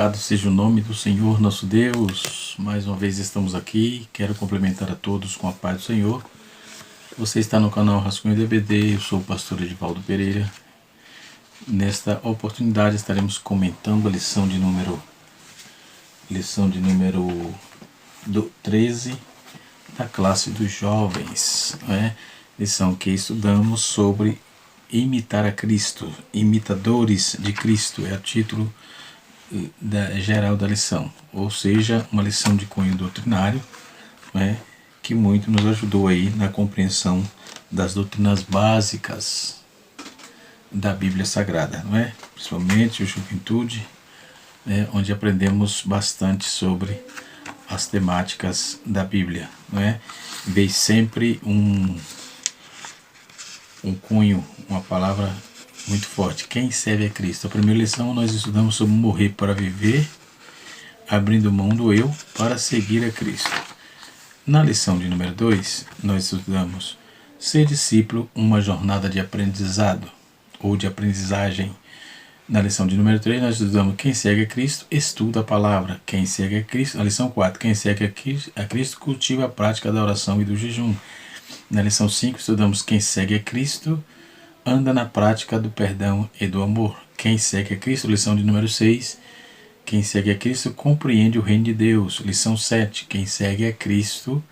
Louvado seja o nome do Senhor nosso Deus. Mais uma vez estamos aqui. Quero cumprimentar a todos com a paz do Senhor. Você está no canal Rascunho DBD. Eu sou o pastor Edivaldo Pereira. Nesta oportunidade estaremos comentando a lição de número 13 da classe dos jovens, lição que estudamos sobre imitar a Cristo, imitadores de Cristo, é o título geral da lição, ou seja, uma lição de cunho doutrinário, que muito nos ajudou aí na compreensão das doutrinas básicas da Bíblia Sagrada, principalmente o Juventude, onde aprendemos bastante sobre as temáticas da Bíblia, Veio sempre um cunho, uma palavra muito forte: quem serve a Cristo. A primeira lição nós estudamos sobre morrer para viver, abrindo mão do eu para seguir a Cristo. Na lição de número 2, nós estudamos ser discípulo, uma jornada de aprendizado ou de aprendizagem. Na lição de número 3, nós estudamos quem segue a Cristo, estuda a palavra. Quem segue a Cristo, na lição 4, quem segue a Cristo, cultiva a prática da oração e do jejum. Na lição 5, estudamos quem segue a Cristo, anda na prática do perdão e do amor. Quem segue a Cristo, lição de número 6, quem segue a Cristo compreende o reino de Deus. Lição 7, quem segue a Cristo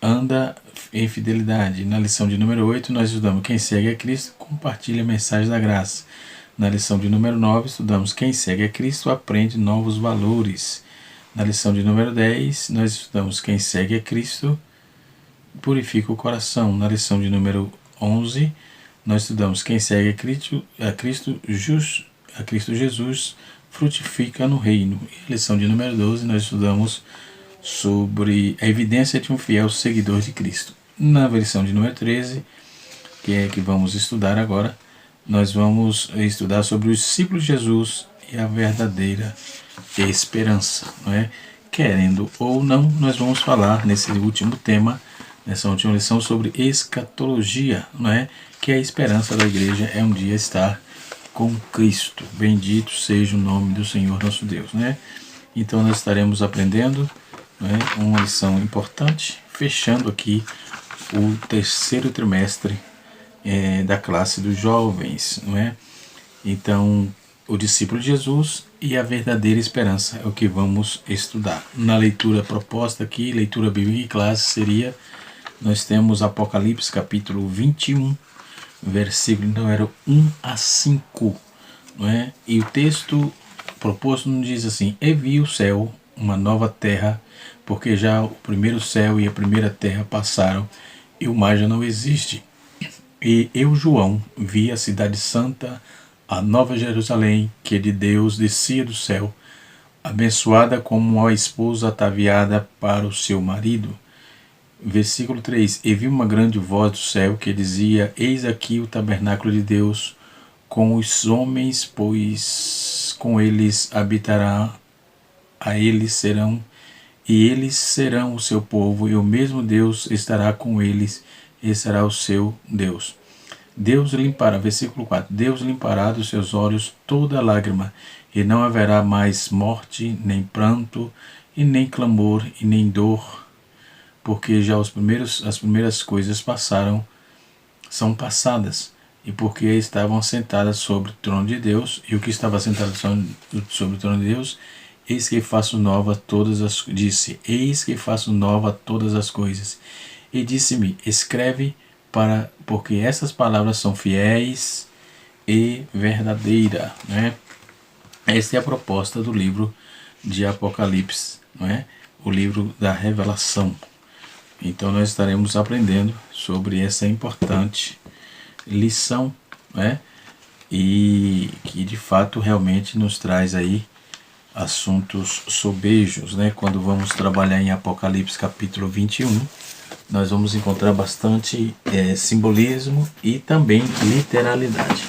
anda em fidelidade. Na lição de número 8, nós estudamos quem segue a Cristo compartilha a mensagem da graça. Na lição de número 9, estudamos quem segue a Cristo aprende novos valores. Na lição de número 10, nós estudamos quem segue a Cristo purifica o coração. Na lição de número 11, nós estudamos quem segue a Cristo Jesus frutifica no reino. E a lição de número 12, nós estudamos sobre a evidência de um fiel seguidor de Cristo. Na lição de número 13, que é que vamos estudar agora, nós vamos estudar sobre os discípulos de Jesus e a verdadeira esperança. Querendo ou não, nós vamos falar nesse último tema, nessa última lição, sobre escatologia, que a esperança da igreja é um dia estar com Cristo. Bendito seja o nome do Senhor nosso Deus. Então nós estaremos aprendendo uma lição importante, fechando aqui o terceiro trimestre da classe dos jovens. Então, o discípulo de Jesus e a verdadeira esperança é o que vamos estudar. Na leitura proposta aqui, leitura bíblica em classe, nós temos Apocalipse capítulo 21, versículo número 1 a 5. E o texto proposto nos diz assim: e vi o céu, uma nova terra, porque já o primeiro céu e a primeira terra passaram, e o mar já não existe. E eu, João, vi a cidade santa, a nova Jerusalém, que de Deus descia do céu, abençoada como uma esposa ataviada para o seu marido. Versículo 3. E vi uma grande voz do céu que dizia: eis aqui o tabernáculo de Deus com os homens, pois com eles habitará, e eles serão o seu povo, e o mesmo Deus estará com eles, e será o seu Deus. Deus limpará, versículo 4, Deus limpará dos seus olhos toda lágrima, e não haverá mais morte, nem pranto, e nem clamor, e nem dor, porque já as primeiras coisas são passadas, e porque estavam sentadas sobre o trono de Deus, e o que estava sentado sobre o trono de Deus, eis que faço nova todas as coisas. E disse-me: escreve, porque essas palavras são fiéis e verdadeiras. Esta é a proposta do livro de Apocalipse, o livro da revelação. Então nós estaremos aprendendo sobre essa importante lição, e que de fato realmente nos traz aí assuntos sobejos. Quando vamos trabalhar em Apocalipse capítulo 21, nós vamos encontrar bastante simbolismo e também literalidade.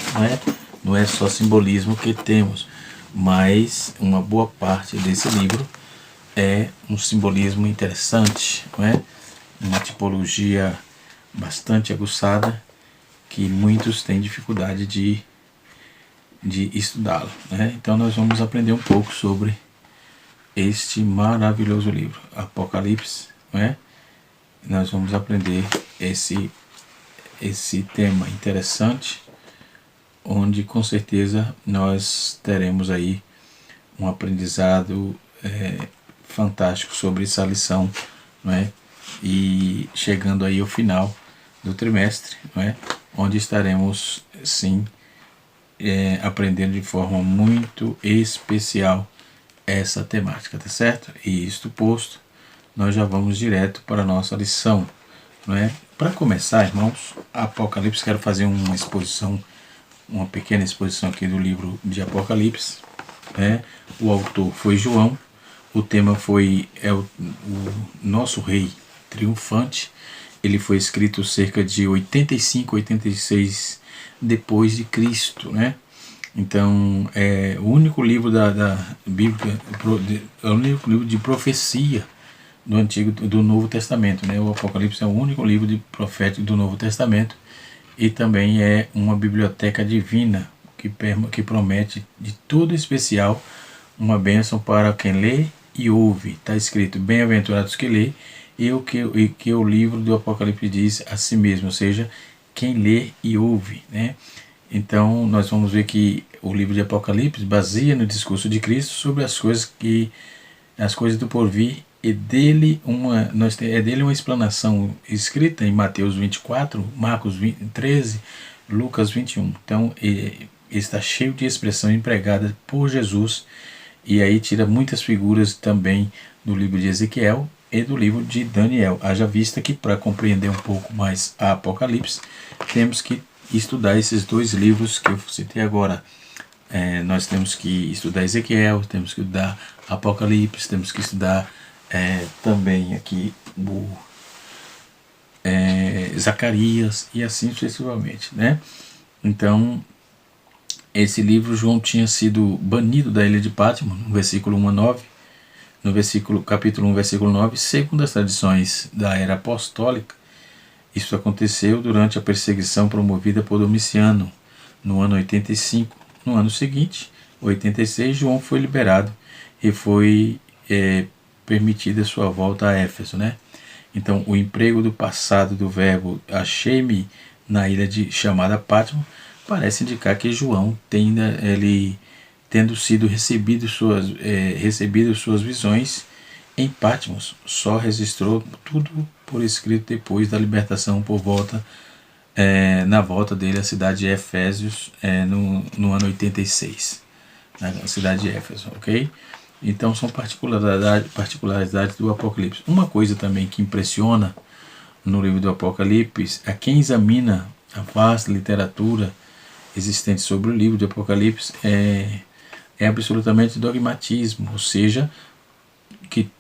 Não é só simbolismo que temos, mas uma boa parte desse livro é um simbolismo interessante, uma tipologia bastante aguçada que muitos têm dificuldade de de estudá-lo, né? Então nós vamos aprender um pouco sobre este maravilhoso livro, Apocalipse, né? Nós vamos aprender esse tema interessante, onde com certeza nós teremos aí um aprendizado fantástico sobre essa lição, não é? E chegando aí ao final do trimestre, não é? Onde estaremos sim aprendendo de forma muito especial essa temática, tá certo? E isto posto, nós já vamos direto para a nossa lição, não é? Para começar, irmãos, Apocalipse, quero fazer uma exposição, uma pequena exposição aqui do livro de Apocalipse, né? O autor foi João, o tema foi o nosso rei triunfante. Ele foi escrito cerca de 85, 86 depois de Cristo, né? Então é o único livro da Bíblia, é o único livro de profecia do Novo Testamento, né? O Apocalipse é o único livro de profético do Novo Testamento e também é uma biblioteca divina que promete de todo especial uma bênção para quem lê e ouve. Está escrito: bem-aventurados que lê e que o livro do Apocalipse diz a si mesmo, ou seja, quem lê e ouve, né? Então nós vamos ver que o livro de Apocalipse baseia no discurso de Cristo sobre as coisas do porvir, e dele uma explanação escrita em Mateus 24, Marcos 13, Lucas 21. Então está cheio de expressão empregada por Jesus, e aí tira muitas figuras também do livro de Ezequiel e do livro de Daniel. Haja vista que para compreender um pouco mais a Apocalipse, temos que estudar esses dois livros que eu citei agora. Nós temos que estudar Ezequiel, temos que estudar Apocalipse, temos que estudar também aqui o Zacarias e assim sucessivamente, né? Então esse livro, João tinha sido banido da ilha de Patmos, no versículo 1 a 9, capítulo 1, versículo 9, segundo as tradições da era apostólica. Isso aconteceu durante a perseguição promovida por Domiciano, no ano 85. No ano seguinte, 86, João foi liberado e foi permitida sua volta a Éfeso, né? Então, o emprego do passado do verbo achei-me na ilha chamada Patmos parece indicar que João, tendo sido recebido suas visões em Patmos, só registrou tudo por escrito depois da libertação na volta dele à cidade de Efésios no ano 86, na cidade de Éfeso, ok? Então são particularidades do Apocalipse. Uma coisa também que impressiona no livro do Apocalipse é quem examina a vasta literatura existente sobre o livro de Apocalipse é absolutamente dogmatismo, ou seja, que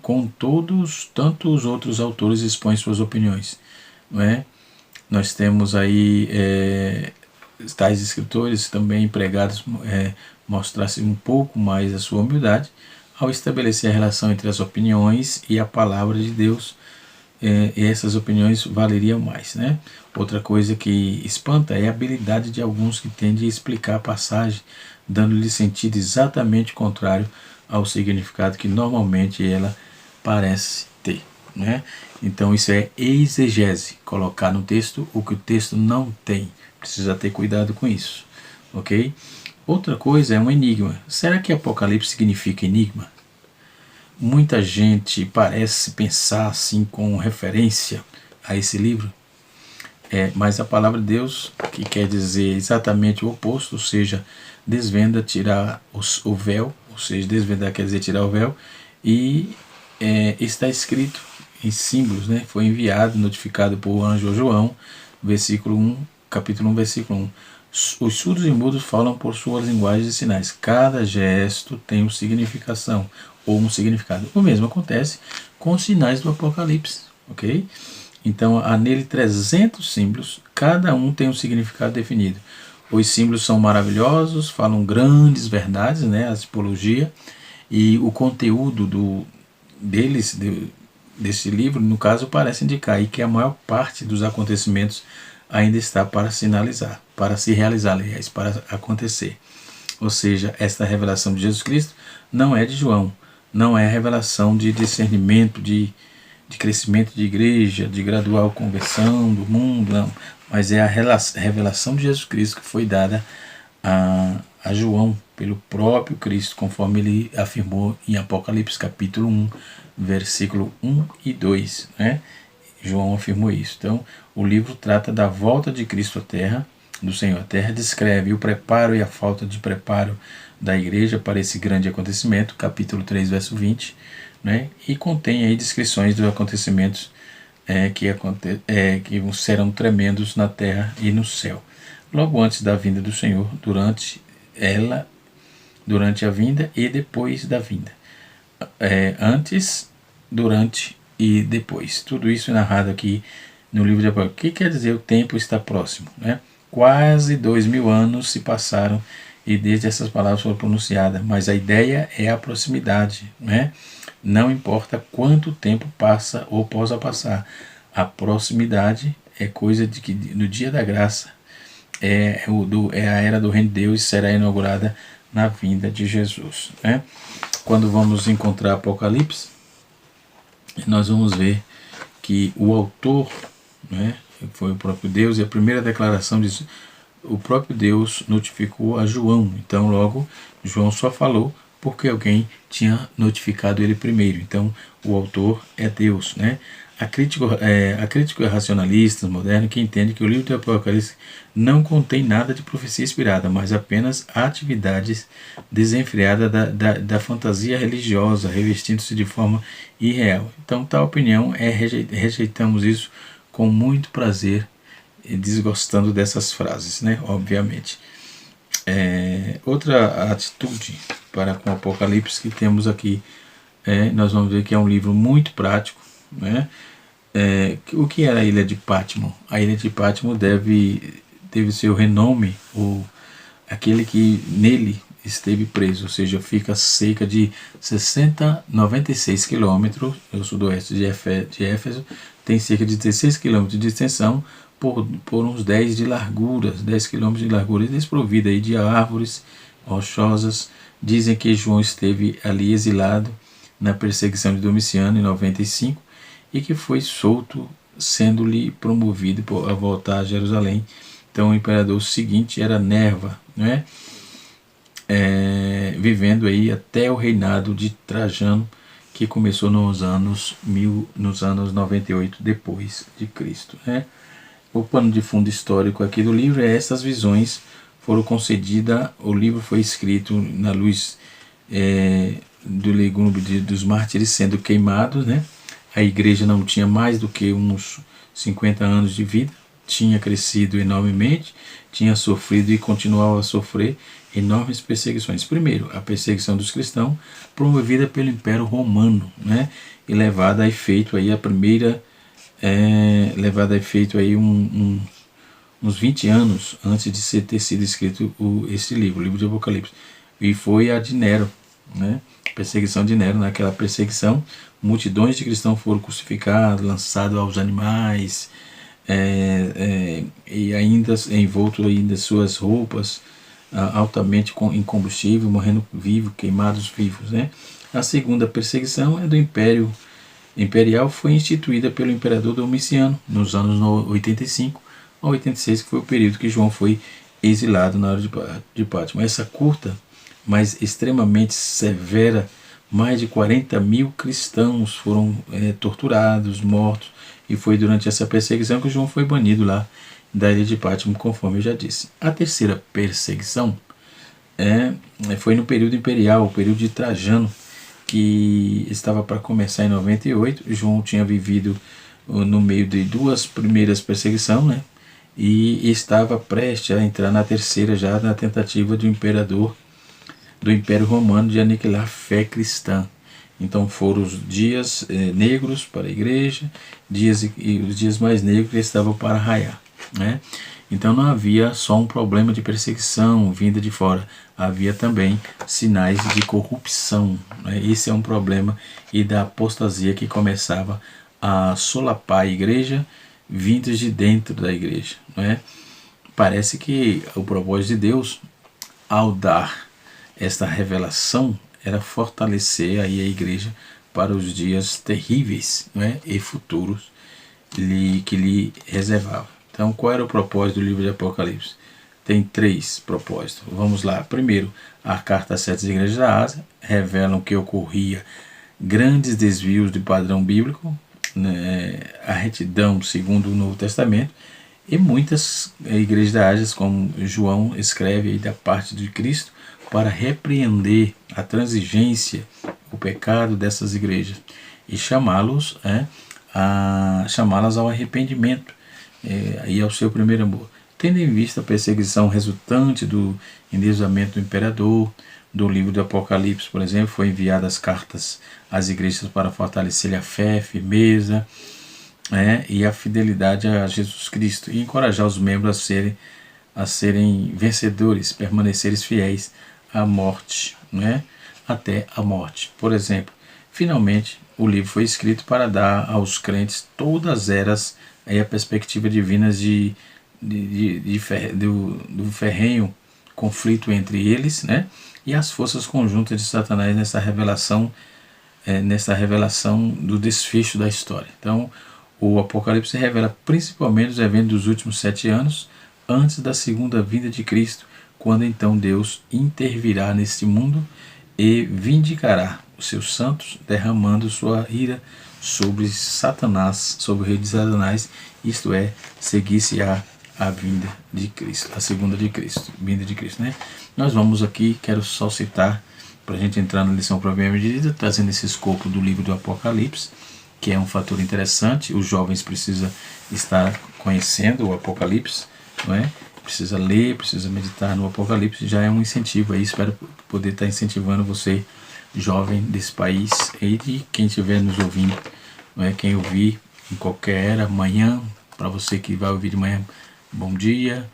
com tantos outros autores expõem suas opiniões, não é? Nós temos aí tais escritores também empregados mostrassem um pouco mais a sua humildade ao estabelecer a relação entre as opiniões e a palavra de Deus, e essas opiniões valeriam mais, né? Outra coisa que espanta é a habilidade de alguns que tendem a explicar a passagem, dando-lhe sentido exatamente contrário ao significado que normalmente ela parece ter, né? Então isso é exegese, colocar no texto o que o texto não tem. Precisa ter cuidado com isso, ok? Outra coisa é um enigma. Será que Apocalipse significa enigma? Muita gente parece pensar assim com referência a esse livro, mas a palavra de Deus, que quer dizer exatamente o oposto, ou seja, desvenda, tirar o véu, ou seja, desvendar quer dizer tirar o véu, e está escrito em símbolos, né? Foi enviado, notificado por anjo João, capítulo 1, versículo 1. Os surdos e mudos falam por suas linguagens e sinais. Cada gesto tem uma significação ou um significado. O mesmo acontece com os sinais do Apocalipse, ok? Então há nele 300 símbolos, cada um tem um significado definido. Os símbolos são maravilhosos, falam grandes verdades, né? A tipologia e o conteúdo desse livro, no caso, parece indicar aí que a maior parte dos acontecimentos ainda está para para se realizar, aliás, para acontecer. Ou seja, esta revelação de Jesus Cristo não é de João, não é a revelação de discernimento, de crescimento de igreja, de gradual conversão do mundo, não, mas é a revelação de Jesus Cristo que foi dada a João pelo próprio Cristo, conforme ele afirmou em Apocalipse capítulo 1, versículo 1 e 2, né? João afirmou isso. Então, o livro trata da volta de Cristo à Terra, do Senhor à Terra, descreve o preparo e a falta de preparo da igreja para esse grande acontecimento, capítulo 3, verso 20, né? E contém aí descrições dos acontecimentos que serão tremendos na terra e no céu. Logo antes da vinda do Senhor, durante a vinda e depois da vinda. Antes, durante e depois. Tudo isso é narrado aqui no livro de Apocalipse. O que quer dizer o tempo está próximo, né? Quase 2000 anos se passaram e desde essas palavras foram pronunciadas, mas a ideia é a proximidade, né? Não importa quanto tempo passa ou possa passar, a proximidade é coisa de que no dia da graça é a era do reino de Deus e será inaugurada na vinda de Jesus, né? Quando vamos encontrar Apocalipse, nós vamos ver que o autor, né, foi o próprio Deus, e a primeira declaração diz: o próprio Deus notificou a João. Então logo João só falou porque alguém tinha notificado ele primeiro. Então o autor é Deus, né? A crítico racionalista moderno que entende que o livro do Apocalipse não contém nada de profecia inspirada, mas apenas atividades desenfreadas da fantasia religiosa, revestindo-se de forma irreal. Então, tal opinião rejeitamos isso com muito prazer, desgostando dessas frases, né? Obviamente. Outra atitude para com o Apocalipse que temos aqui, nós vamos ver que é um livro muito prático, né? O que era a ilha de Patmos? A ilha de Patmos deve seu renome, ou aquele que nele esteve preso, ou seja, fica a cerca de 96 quilômetros ao sudoeste de Éfeso, tem cerca de 16 quilômetros de extensão por uns 10 de largura, 10 quilômetros de largura, e desprovida aí de árvores rochosas. Dizem que João esteve ali exilado na perseguição de Domiciano em 95 e que foi solto, sendo-lhe promovido a voltar a Jerusalém. Então o imperador seguinte era Nerva, né? Vivendo aí até o reinado de Trajano, que começou nos anos 98 depois de Cristo, né? O pano de fundo histórico aqui do livro é essas visões foram concedidas. O livro foi escrito na luz do legume dos mártires sendo queimados, né? A igreja não tinha mais do que uns 50 anos de vida, tinha crescido enormemente, tinha sofrido e continuava a sofrer enormes perseguições. Primeiro, a perseguição dos cristãos, promovida pelo Império Romano, né? E levada a efeito aí uns 20 anos antes de ter sido escrito esse livro, o livro de Apocalipse. E foi a de Nero, né? Perseguição de Nero. Naquela perseguição, multidões de cristãos foram crucificados, lançados aos animais, e ainda envolto ainda suas roupas altamente em combustível, morrendo vivos, queimados vivos, né? A segunda perseguição é do Império Imperial, foi instituída pelo imperador Domiciano nos anos 85 a 86, que foi o período que João foi exilado na hora de Patmos. Essa curta, mas extremamente severa, mais de 40 mil cristãos foram torturados, mortos, e foi durante essa perseguição que João foi banido lá da ilha de Patmos, conforme eu já disse. A terceira perseguição foi no período imperial, o período de Trajano, que estava para começar em 98. João tinha vivido no meio de duas primeiras perseguições, né? E estava prestes a entrar na terceira, já na tentativa do imperador do Império Romano de aniquilar a fé cristã. Então foram os dias negros para a igreja, e os dias mais negros que estavam para raiar, né? Então não havia só um problema de perseguição vinda de fora, havia também sinais de corrupção, né? Esse é um problema, e da apostasia que começava a solapar a igreja, vindos de dentro da igreja, né? parece que o propósito de Deus, ao dar esta revelação, era fortalecer aí a igreja para os dias terríveis, né, e futuros que lhe reservava. Então, qual era o propósito do livro de Apocalipse? Tem 3 propósitos. Vamos lá. Primeiro, a carta às 7 igrejas da Ásia revelam que ocorria grandes desvios do padrão bíblico, né, a retidão segundo o Novo Testamento, e muitas igrejas da Ásia, como João escreve aí da parte de Cristo, para repreender a transigência, o pecado dessas igrejas e chamá-las ao arrependimento e ao seu primeiro amor. Tendo em vista a perseguição resultante do endeusamento do imperador, do livro do Apocalipse, por exemplo, foi enviadas cartas às igrejas para fortalecer a fé, firmeza, e a fidelidade a Jesus Cristo e encorajar os membros a serem vencedores, permaneceres fiéis à morte, até a morte. Por exemplo, finalmente o livro foi escrito para dar aos crentes todas as eras a perspectiva divina do ferrenho conflito entre eles, e as forças conjuntas de Satanás nessa revelação do desfecho da história. Então, o Apocalipse revela principalmente os eventos dos últimos 7 anos, antes da segunda vinda de Cristo, quando então Deus intervirá neste mundo e vindicará os seus santos, derramando sua ira sobre Satanás, sobre o rei de Satanás, isto é, seguir-se-á a vinda de Cristo, a segunda vinda de Cristo. Nós vamos aqui, quero só citar, para a gente entrar na lição propriamente dita, trazendo esse escopo do livro do Apocalipse, que é um fator interessante. Os jovens precisam estar conhecendo o Apocalipse, precisa ler, precisa meditar no Apocalipse, já é um incentivo aí. Espero poder estar incentivando você, jovem desse país, e de quem estiver nos ouvindo, quem ouvir em qualquer era, amanhã, para você que vai ouvir de manhã, bom dia,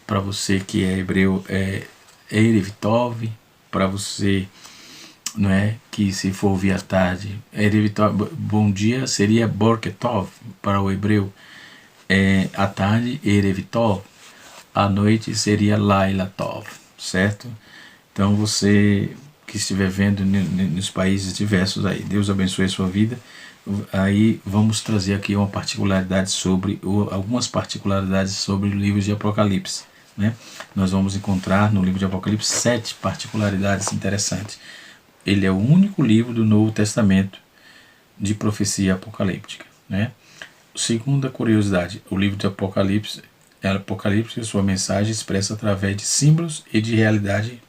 para você que é hebreu, é Erev Tov, para você que se for ouvir à tarde, Erev Tov, bom dia seria Boker Tov para o hebreu, à tarde Erev Tov, à noite seria Laila Tov, certo? Então você que estiver vendo nos países diversos aí, Deus abençoe a sua vida. Aí vamos trazer aqui uma particularidade algumas particularidades sobre o livro de Apocalipse. Nós vamos encontrar no livro de Apocalipse 7 particularidades interessantes. Ele é o único livro do Novo Testamento de profecia apocalíptica. Segunda curiosidade, o livro de Apocalipse e sua mensagem expressa através de símbolos e de realidade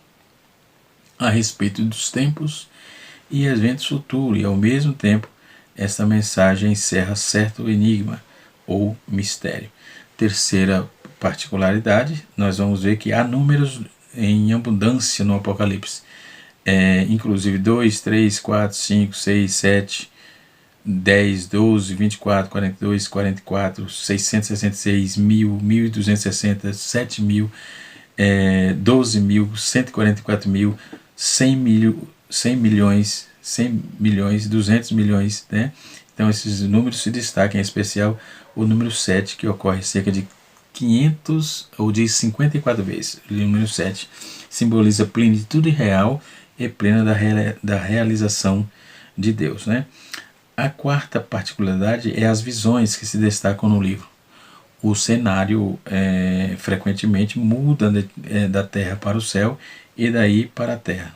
a respeito dos tempos e eventos futuros, e ao mesmo tempo esta mensagem encerra certo enigma ou mistério. Terceira particularidade, nós vamos ver que há números em abundância no Apocalipse, inclusive 2, 3, 4, 5, 6, 7, 10, 12, 24, 42, 44, 666, 1000, 1260, 7000, 12.000, 144.000, 100 milhões, 100 milhões, 200 milhões, Então esses números se destacam, em especial o número 7, que ocorre cerca de 500 ou de 54 vezes. O número 7 simboliza plenitude real e plena da realização de Deus. A quarta particularidade é as visões que se destacam no livro. O cenário frequentemente muda da terra para o céu e daí para a terra,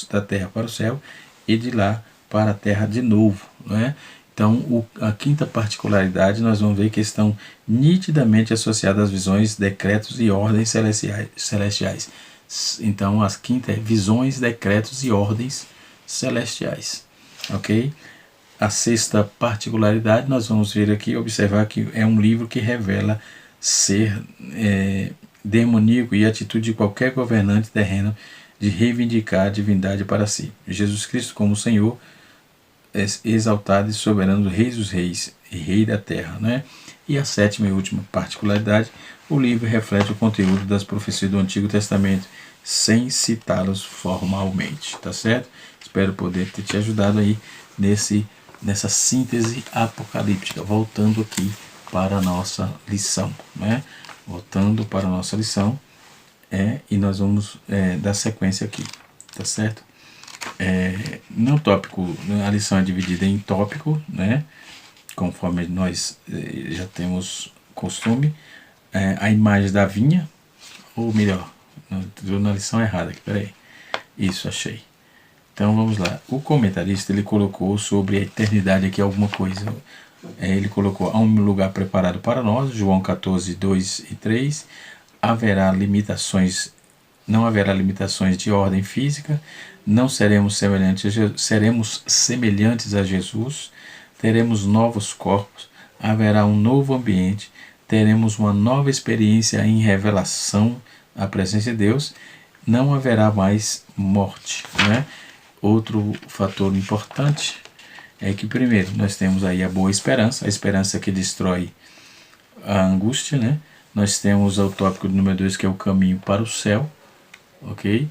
da terra para o céu e de lá para a terra de novo. Então, a quinta particularidade, nós vamos ver que estão nitidamente associadas às visões, decretos e ordens celestiais. Então, a quinta é visões, decretos e ordens celestiais. Ok? A sexta particularidade, nós vamos ver aqui, observar que é um livro que revela ser demoníaco e atitude de qualquer governante terreno de reivindicar a divindade para si. Jesus Cristo como Senhor, exaltado e soberano, Rei dos Reis e Rei da Terra. E a sétima e última particularidade, o livro reflete o conteúdo das profecias do Antigo Testamento, sem citá-los formalmente, tá certo? Espero poder ter te ajudado aí nessa síntese apocalíptica. Voltando aqui para a nossa lição, Voltando para a nossa lição, e nós vamos dar sequência aqui, tá certo? No tópico, a lição é dividida em tópico, né? Conforme nós já temos costume. A imagem da vinha, ou melhor, estou na lição errada aqui, peraí. Isso, achei. Então vamos lá. O comentarista ele colocou sobre a eternidade aqui alguma coisa. Ele colocou: há um lugar preparado para nós, João 14, 2 e 3. Não haverá limitações de ordem física, não seremos semelhantes a Jesus, teremos novos corpos, haverá um novo ambiente, teremos uma nova experiência em revelação à presença de Deus, não haverá mais morte, né? Outro fator importante é que, primeiro, nós temos aí a boa esperança, a esperança que destrói a angústia, né? Nós temos o tópico número 2, que é o caminho para o céu, ok?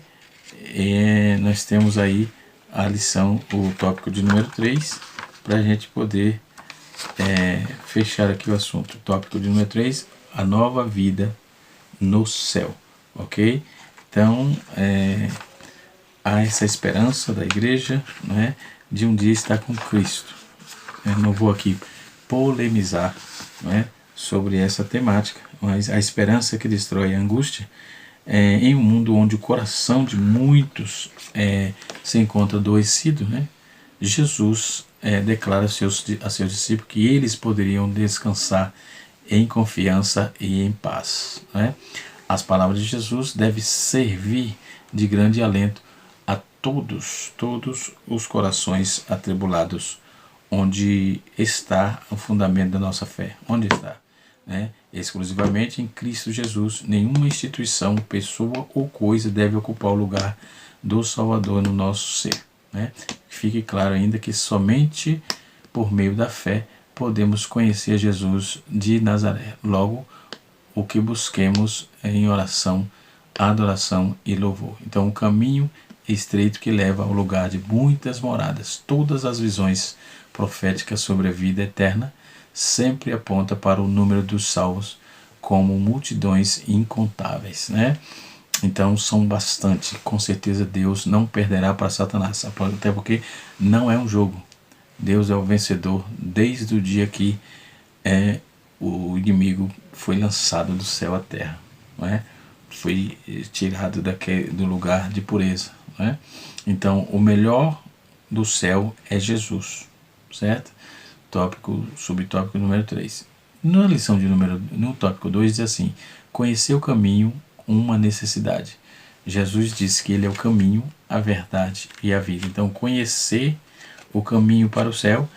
E nós temos aí a lição, o tópico de número 3, para a gente poder fechar aqui o assunto. O tópico de número 3, a nova vida no céu, ok? Então, há essa esperança da igreja, né, de um dia estar com Cristo. Eu não vou aqui polemizar, né, sobre essa temática, mas a esperança que destrói a angústia, em um mundo onde o coração de muitos se encontra adoecido, né, Jesus declara a seus discípulos que eles poderiam descansar em confiança e em paz, né? As palavras de Jesus devem servir de grande alento a todos os corações atribulados, onde está o fundamento da nossa fé. Onde está? Né? Exclusivamente em Cristo Jesus. Nenhuma instituição, pessoa ou coisa deve ocupar o lugar do Salvador no nosso ser, né? Fique claro ainda que somente por meio da fé podemos conhecer Jesus de Nazaré. Logo, o que busquemos em oração, adoração e louvor. Então, o caminho estreito que leva ao lugar de muitas moradas. Todas as visões proféticas sobre a vida eterna sempre aponta para o número dos salvos como multidões incontáveis, né? Então são bastante. Com certeza Deus não perderá para Satanás, até porque não é um jogo. Deus é o vencedor desde o dia que o inimigo foi lançado do céu à terra, não é? Foi tirado do lugar de pureza, não é? Então o melhor do céu é Jesus, certo? Subtópico número 3. Na lição no tópico 2 diz assim: conhecer o caminho, uma necessidade. Jesus disse que ele é o caminho, a verdade e a vida. Então, conhecer o caminho para o céu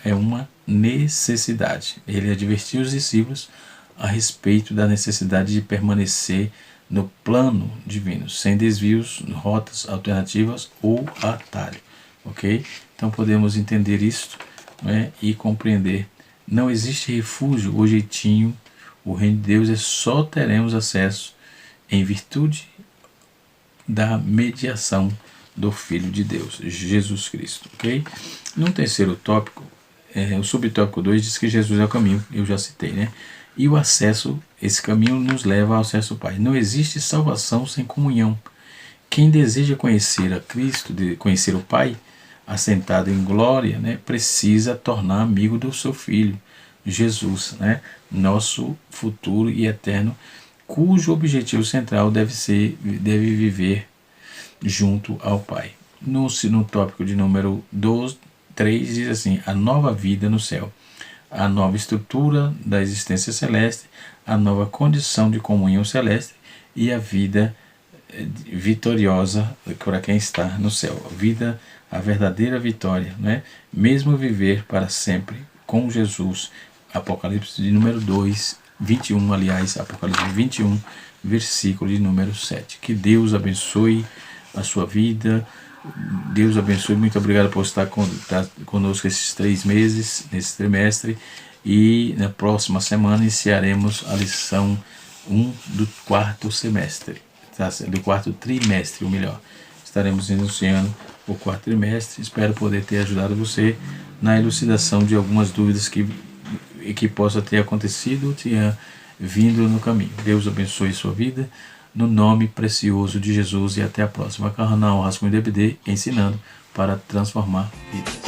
é uma necessidade. Ele advertiu os discípulos a respeito da necessidade de permanecer no plano divino, sem desvios, rotas alternativas ou atalho, ok? Então podemos entender isto, né, e compreender. Não existe refúgio ou jeitinho. O reino de Deus só teremos acesso em virtude da mediação do Filho de Deus, Jesus Cristo, ok? No terceiro tópico, o subtópico 2 diz que Jesus é o caminho, eu já citei, né? E o acesso, esse caminho nos leva ao acesso ao Pai. Não existe salvação sem comunhão. Quem deseja conhecer a Cristo, conhecer o Pai, assentado em glória, né, precisa tornar amigo do seu Filho, Jesus, né, nosso futuro e eterno, cujo objetivo central deve viver junto ao Pai. No tópico de número 3 diz assim: a nova vida no céu, a nova estrutura da existência celeste, a nova condição de comunhão celeste e a vida vitoriosa para quem está no céu. A verdadeira vitória, né? Mesmo viver para sempre com Jesus. Apocalipse de número 21, aliás, Apocalipse 21, versículo de número 7. Que Deus abençoe a sua vida. Deus abençoe. Muito obrigado por estar conosco esses 3 meses, nesse trimestre. E na próxima semana iniciaremos a lição 1 do 4º semestre, do 4º trimestre, ou melhor. Estaremos iniciando o 4º trimestre. Espero poder ter ajudado você na elucidação de algumas dúvidas que possa ter acontecido, tenha vindo no caminho. Deus abençoe sua vida, no nome precioso de Jesus, e até a próxima. Canal Rascunho DBD, ensinando para transformar vidas.